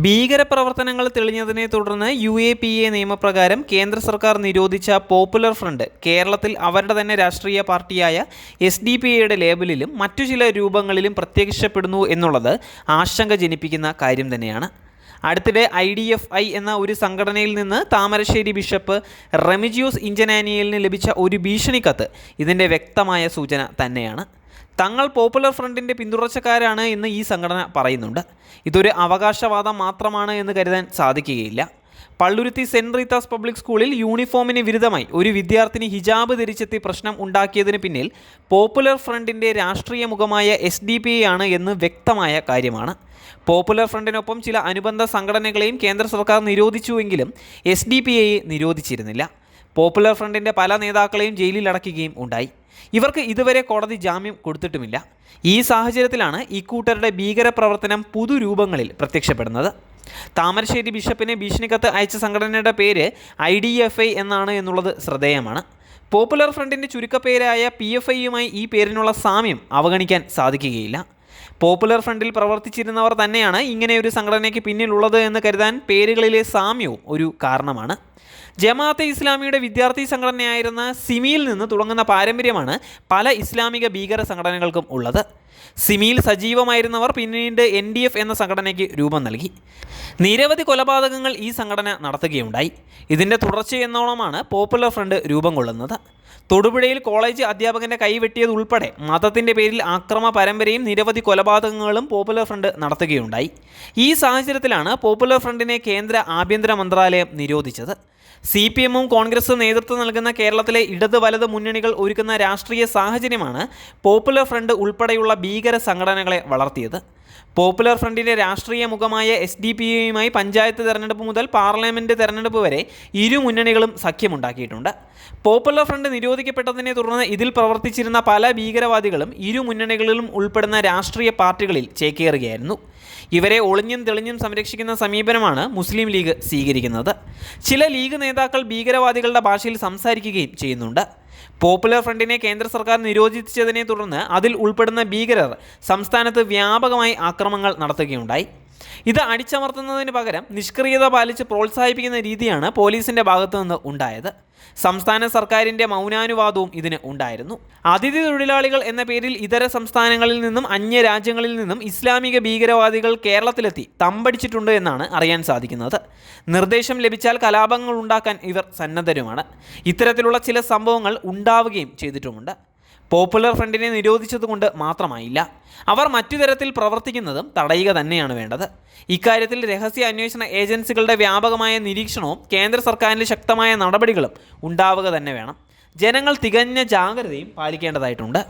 ഭീകരപ്രവർത്തനങ്ങൾ തെളിഞ്ഞതിനെ തുടർന്ന് UAPA നിയമപ്രകാരം കേന്ദ്ര സർക്കാർ നിരോധിച്ച പോപ്പുലർ ഫ്രണ്ട് കേരളത്തിൽ അവരുടെ തന്നെ രാഷ്ട്രീയ പാർട്ടിയായ SDPIയുടെ ലേബലിലും മറ്റു ചില രൂപങ്ങളിലും പ്രത്യക്ഷപ്പെടുന്നു എന്നുള്ളത് ആശങ്ക ജനിപ്പിക്കുന്ന കാര്യം തന്നെയാണ്. അടുത്തിടെ IDFI എന്ന ഒരു സംഘടനയിൽ നിന്ന് താമരശ്ശേരി ബിഷപ്പ് റെമിജിയൂസ് ഇഞ്ചനാനിയലിന് ലഭിച്ച ഒരു ഭീഷണിക്കത്ത് ഇതിൻ്റെ വ്യക്തമായ സൂചന തന്നെയാണ്. തങ്ങൾ പോപ്പുലർ ഫ്രണ്ടിൻ്റെ പിന്തുടർച്ചക്കാരാണ് എന്ന് ഈ സംഘടന പറയുന്നുണ്ട്. ഇതൊരു അവകാശവാദം മാത്രമാണ് എന്ന് കരുതാൻ സാധിക്കുകയില്ല. പള്ളുരുത്തി സെൻറ് റീത്താസ് പബ്ലിക് സ്കൂളിൽ യൂണിഫോമിന് വിരുദ്ധമായി ഒരു വിദ്യാർത്ഥിനി ഹിജാബ് ധരിച്ചെത്തി പ്രശ്നം ഉണ്ടാക്കിയതിന് പിന്നിൽ പോപ്പുലർ ഫ്രണ്ടിൻ്റെ രാഷ്ട്രീയ മുഖമായ SDPI ആണ് എന്ന് വ്യക്തമായ കാര്യമാണ്. പോപ്പുലർ ഫ്രണ്ടിനൊപ്പം ചില അനുബന്ധ സംഘടനകളെയും കേന്ദ്ര സർക്കാർ നിരോധിച്ചുവെങ്കിലും SDPI നിരോധിച്ചിരുന്നില്ല. പോപ്പുലർ ഫ്രണ്ടിൻ്റെ പല നേതാക്കളെയും ജയിലിൽ അടയ്ക്കുകയും ഉണ്ടായി. ഇവർക്ക് ഇതുവരെ കോടതി ജാമ്യം കൊടുത്തിട്ടുമില്ല. ഈ സാഹചര്യത്തിലാണ് ഇക്കൂട്ടരുടെ ഭീകരപ്രവർത്തനം പുതുരൂപങ്ങളിൽ പ്രത്യക്ഷപ്പെടുന്നത്. താമരശ്ശേരി ബിഷപ്പിനെ ഭീഷണിക്കത്ത് അയച്ച സംഘടനയുടെ പേര് IDFI എന്നാണ് എന്നുള്ളത് ശ്രദ്ധേയമാണ്. പോപ്പുലർ ഫ്രണ്ടിൻ്റെ ചുരുക്കപ്പേരായ PFIയുമായി ഈ പേരിനുള്ള സാമ്യം അവഗണിക്കാൻ സാധിക്കുകയില്ല. പോപ്പുലർ ഫ്രണ്ടിൽ പ്രവർത്തിച്ചിരുന്നവർ തന്നെയാണ് ഇങ്ങനെയൊരു സംഘടനയ്ക്ക് പിന്നിലുള്ളത് എന്ന് കരുതാൻ പേരുകളിലെ സാമ്യവും ഒരു കാരണമാണ്. ജമാഅത്തെ ഇസ്ലാമിയുടെ വിദ്യാർത്ഥി സംഘടനയായിരുന്ന സിമിയിൽ നിന്ന് തുടങ്ങുന്ന പാരമ്പര്യമാണ് പല ഇസ്ലാമിക ഭീകര സംഘടനകൾക്കും ഉള്ളത്. സിമിയിൽ സജീവമായിരുന്നവർ പിന്നീട് NDF എന്ന സംഘടനയ്ക്ക് രൂപം നൽകി. നിരവധി കൊലപാതകങ്ങൾ ഈ സംഘടന നടത്തുകയുണ്ടായി. ഇതിൻ്റെ തുടർച്ചയെന്നോണമാണ് പോപ്പുലർ ഫ്രണ്ട് രൂപം കൊള്ളുന്നത്. തൊടുപുഴയിൽ കോളേജ് അധ്യാപകൻ്റെ കൈവെട്ടിയതുൾപ്പെടെ മതത്തിൻ്റെ പേരിൽ ആക്രമണ പരമ്പരയും നിരവധി കൊലപാതകങ്ങളും പോപ്പുലർ ഫ്രണ്ട് നടത്തുകയുണ്ടായി. ഈ സാഹചര്യത്തിലാണ് പോപ്പുലർ ഫ്രണ്ടിനെ കേന്ദ്ര ആഭ്യന്തര മന്ത്രാലയം നിരോധിച്ചത്. CPMും കോൺഗ്രസും നേതൃത്വം നൽകുന്ന കേരളത്തിലെ ഇടത് വലത് മുന്നണികൾ ഒരുക്കുന്ന രാഷ്ട്രീയ സാഹചര്യമാണ് പോപ്പുലർ ഫ്രണ്ട് ഉൾപ്പെടെയുള്ള ഭീകര സംഘടനകളെ വളർത്തിയത്. പോപ്പുലർ ഫ്രണ്ടിൻ്റെ രാഷ്ട്രീയ മുഖമായ SDPIയുമായി പഞ്ചായത്ത് തെരഞ്ഞെടുപ്പ് മുതൽ പാർലമെൻറ്റ് തെരഞ്ഞെടുപ്പ് വരെ ഇരു മുന്നണികളും സഖ്യമുണ്ടാക്കിയിട്ടുണ്ട്. പോപ്പുലർ ഫ്രണ്ട് നിരോധിക്കപ്പെട്ടതിനെ തുടർന്ന് ഇതിൽ പ്രവർത്തിച്ചിരുന്ന പല ഭീകരവാദികളും ഇരു മുന്നണികളിലും ഉൾപ്പെടുന്ന രാഷ്ട്രീയ പാർട്ടികളിൽ ചേക്കേറുകയായിരുന്നു. ഇവരെ ഒളിഞ്ഞും തെളിഞ്ഞും സംരക്ഷിക്കുന്ന സമീപനമാണ് മുസ്ലിം ലീഗ് സ്വീകരിക്കുന്നത്. ചില ലീഗ് നേതാക്കൾ ഭീകരവാദികളുടെ ഭാഷയിൽ സംസാരിക്കുകയും ചെയ്യുന്നുണ്ട്. പോപ്പുലർ ഫ്രണ്ടിനെ കേന്ദ്ര സർക്കാർ നിരോധിച്ചതിനെ തുടർന്ന് അതിൽ ഉൾപ്പെടുന്ന ഭീകരർ സംസ്ഥാനത്ത് വ്യാപകമായി ആക്രമണങ്ങൾ നടത്തുകയുണ്ടായി. ഇത് അടിച്ചമർത്തുന്നതിന് പകരം നിഷ്ക്രിയത പാലിച്ച് പ്രോത്സാഹിപ്പിക്കുന്ന രീതിയാണ് പോലീസിൻ്റെ ഭാഗത്തു നിന്ന് ഉണ്ടായത്. സംസ്ഥാന സർക്കാരിൻ്റെ മൗനാനുവാദവും ഇതിന് ഉണ്ടായിരുന്നു. അതിഥി തൊഴിലാളികൾ എന്ന പേരിൽ ഇതര സംസ്ഥാനങ്ങളിൽ നിന്നും അന്യരാജ്യങ്ങളിൽ നിന്നും ഇസ്ലാമിക ഭീകരവാദികൾ കേരളത്തിലെത്തി തമ്പടിച്ചിട്ടുണ്ട് എന്നാണ് അറിയാൻ സാധിക്കുന്നത്. നിർദ്ദേശം ലഭിച്ചാൽ കലാപങ്ങൾ ഉണ്ടാക്കാൻ ഇവർ സന്നദ്ധരുമാണ്. ഇത്തരത്തിലുള്ള ചില സംഭവങ്ങൾ ഉണ്ടാവുകയും ചെയ്തിട്ടുമുണ്ട്. പോപ്പുലർ ഫ്രണ്ടിനെ നിരോധിച്ചതുകൊണ്ട് മാത്രമായില്ല, അവർ മറ്റു തരത്തിൽ പ്രവർത്തിക്കുന്നതും തടയുക തന്നെയാണ് വേണ്ടത്. ഇക്കാര്യത്തിൽ രഹസ്യ അന്വേഷണ ഏജൻസികളുടെ വ്യാപകമായ നിരീക്ഷണവും കേന്ദ്ര സർക്കാരിൻ്റെ ശക്തമായ നടപടികളും ഉണ്ടാവുക തന്നെ വേണം. ജനങ്ങൾ തികഞ്ഞ ജാഗ്രതയും പാലിക്കേണ്ടതായിട്ടുണ്ട്.